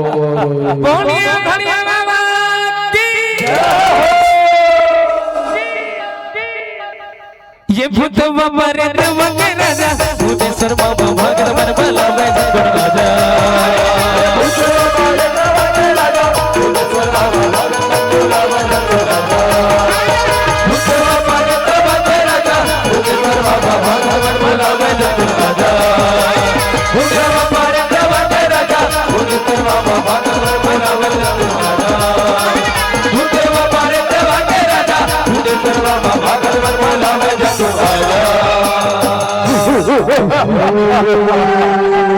बोलिया धनिया बाबा की ये भूत बाबा रे देवके राजा भूतेश्वर बाबा भगत मन भला वैसे गुण राजा भूत बाबा रे देवके राजा भूतेश्वर बाबा भगत मन भला वैसे गुण राजा भूत बाबा रे देवके राजा भूतेश्वर बाबा भगत मन भला वैसे गुण राजा भूत बाबा रे देवके राजा भूतेश्वर बाबा भगत मन भला वैसे गुण राजा भूत बाबा रे देवके राजा भूतेश्वर बाबा भगत मन भला वैसे गुण राजा